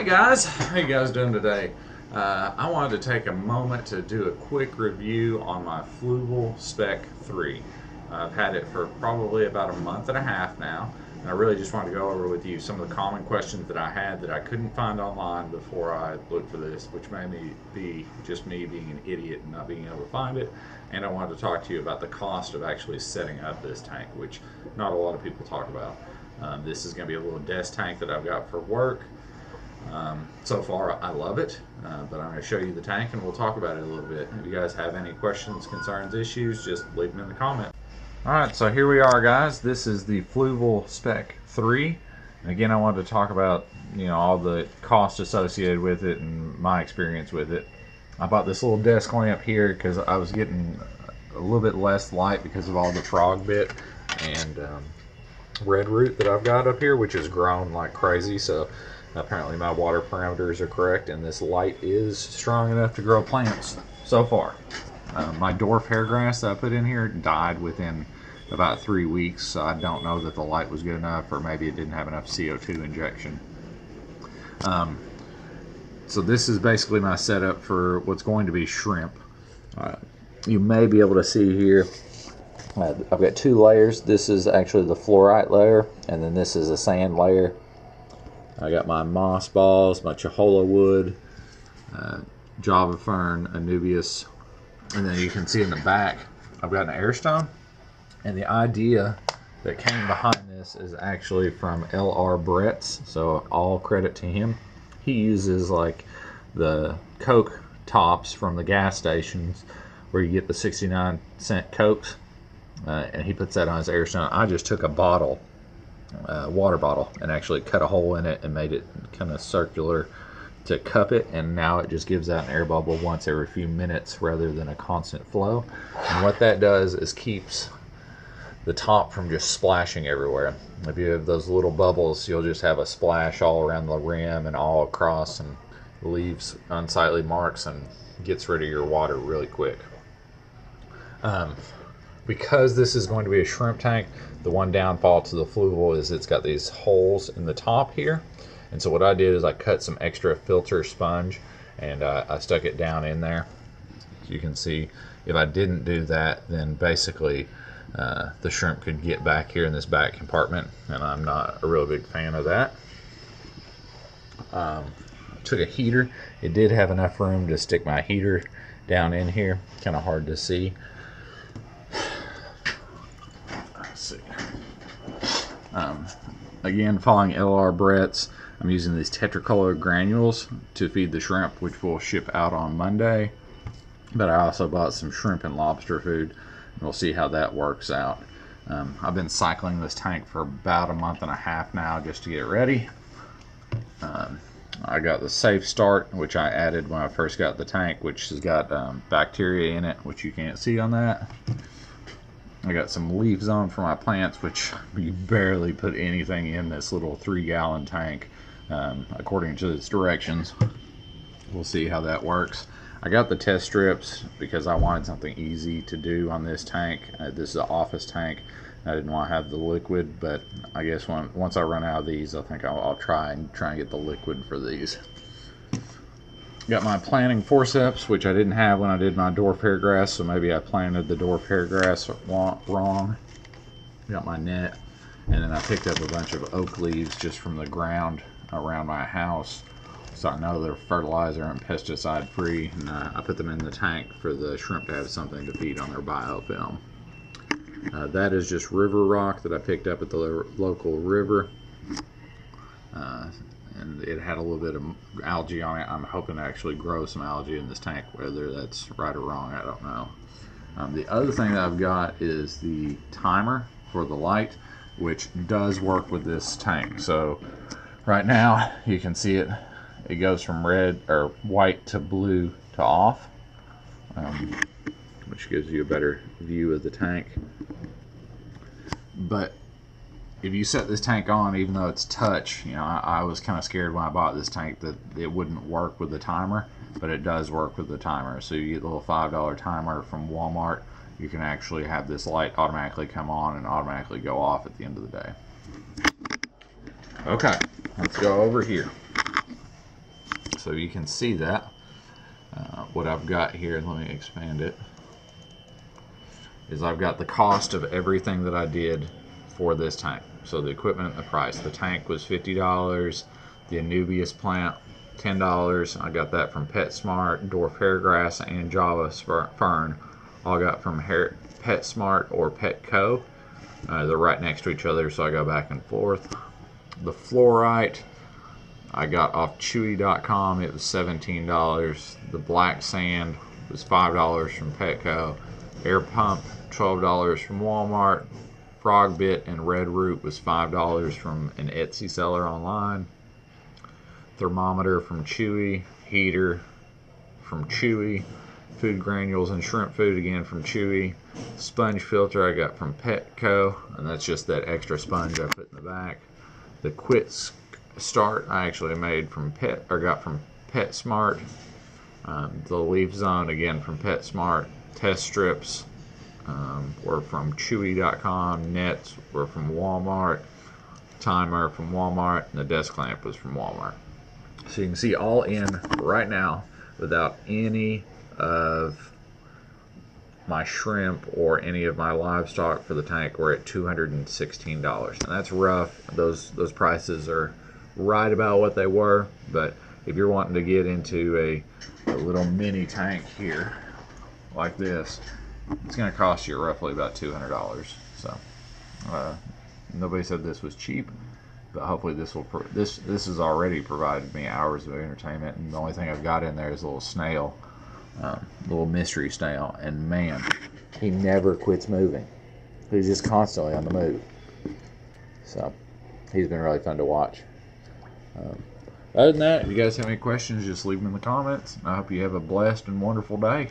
guys, how you guys doing today? I wanted to take a moment to do a quick review on my Fluval Spec3. I've had it for probably about a month and a half now, and I really just wanted to go over with you some of the common questions that I had that I couldn't find online before I looked for this, which may be just me being an idiot and not being able to find it. And I wanted to talk to you about the cost of actually setting up this tank, which not a lot of people talk about. This is going to be a little desk tank that I've got for work. So far I love it, but I'm going to show you the tank and we'll talk about it a little bit. If you guys have any questions, concerns, issues, just leave them in the comments. Alright, so here we are, guys. This is the Fluval Spec3. And again, I wanted to talk about all the costs associated with it and my experience with it. I bought this little desk lamp here because I was getting a little bit less light because of all the frog bit and red root that I've got up here, which has grown like crazy. So apparently my water parameters are correct and this light is strong enough to grow plants so far. My dwarf hair grass that I put in here died within about 3 weeks, so I don't know that the light was good enough, or maybe it didn't have enough CO2 injection. So this is basically my setup for what's going to be shrimp. You may be able to see here, I've got 2 layers. This is actually the fluorite layer, and then this is a sand layer. I got my moss balls, my cholla wood, Java fern, anubias, and then you can see in the back I've got an air stone. And the idea that came behind this is actually from L.R. Brett's, so all credit to him. He uses like the Coke tops from the gas stations where you get the 69-cent Cokes, and he puts that on his air stone. I just took a bottle, water bottle, and actually cut a hole in it and made it kind of circular to cup it, and now it just gives out an air bubble once every few minutes rather than a constant flow. And what that does is keeps the top from just splashing everywhere. If you have those little bubbles, you'll just have a splash all around the rim and all across, and leaves unsightly marks and gets rid of your water really quick. Because this is going to be a shrimp tank, the one downfall to the Fluval is it's got these holes in the top here. And so what I did is I cut some extra filter sponge and I stuck it down in there. You can see if I didn't do that, then basically the shrimp could get back here in this back compartment, and I'm not a real big fan of that. Took a heater. It did have enough room to stick my heater down in here. Kind of hard to see. Let's see. Again, following L.R. Brett's, I'm using these tetracolor granules to feed the shrimp, which will ship out on Monday. But I also bought some shrimp and lobster food, and we'll see how that works out. I've been cycling this tank for about a month and a half now just to get ready. I got the safe start, which I added when I first got the tank, which has got bacteria in it, which you can't see on that. I got some leaf zone for my plants, which you barely put anything in this little 3-gallon tank, according to its directions. We'll see how that works. I got the test strips because I wanted something easy to do on this tank. This is an office tank. I didn't want to have the liquid, but I guess once I run out of these, I think I'll try and get the liquid for these. Got my planting forceps, which I didn't have when I did my dwarf hair grass, so maybe I planted the dwarf hair grass wrong. Got my net, and then I picked up a bunch of oak leaves just from the ground around my house, so I know they're fertilizer and pesticide free, and I put them in the tank for the shrimp to have something to feed on their biofilm. That is just river rock that I picked up at the local river. And it had a little bit of algae on it. I'm hoping to actually grow some algae in this tank. Whether that's right or wrong, I don't know. The other thing that I've got is the timer for the light, which does work with this tank. So right now you can see it. It goes from red or white to blue to off, which gives you a better view of the tank. But if you set this tank on, even though it's touch, I was kind of scared when I bought this tank that it wouldn't work with the timer, but it does work with the timer. So you get the little $5 timer from Walmart. You can actually have this light automatically come on and automatically go off at the end of the day. Okay, let's go over here. So you can see that. What I've got here, let me expand it, is I've got the cost of everything that I did for this tank. So the equipment and the price. The tank was $50. The Anubias plant, $10. I got that from PetSmart, Dwarf Hairgrass, and Java Fern. All got from PetSmart or Petco. They're right next to each other, so I go back and forth. The fluorite I got off Chewy.com. It was $17. The black sand was $5 from Petco. Air pump, $12 from Walmart. Frog bit and red root was $5 from an Etsy seller online. Thermometer from Chewy. Heater from Chewy. Food granules and shrimp food again from Chewy. Sponge filter I got from Petco, and that's just that extra sponge I put in the back. The Quit Start I actually made from got from PetSmart. The Leaf Zone again from PetSmart. Test strips were from Chewy.com. Nets were from Walmart. Timer from Walmart, and the desk lamp was from Walmart. So you can see all in right now without any of my shrimp or any of my livestock for the tank. We're at $216, and that's rough. Those prices are right about what they were, but if you're wanting to get into a little mini tank here like this, it's going to cost you roughly about $200. So nobody said this was cheap, but hopefully this has already provided me hours of entertainment, and the only thing I've got in there is a little snail, little mystery snail, and man, he never quits moving. He's just constantly on the move. So he's been really fun to watch. Other than that, if you guys have any questions, just leave them in the comments. I hope you have a blessed and wonderful day.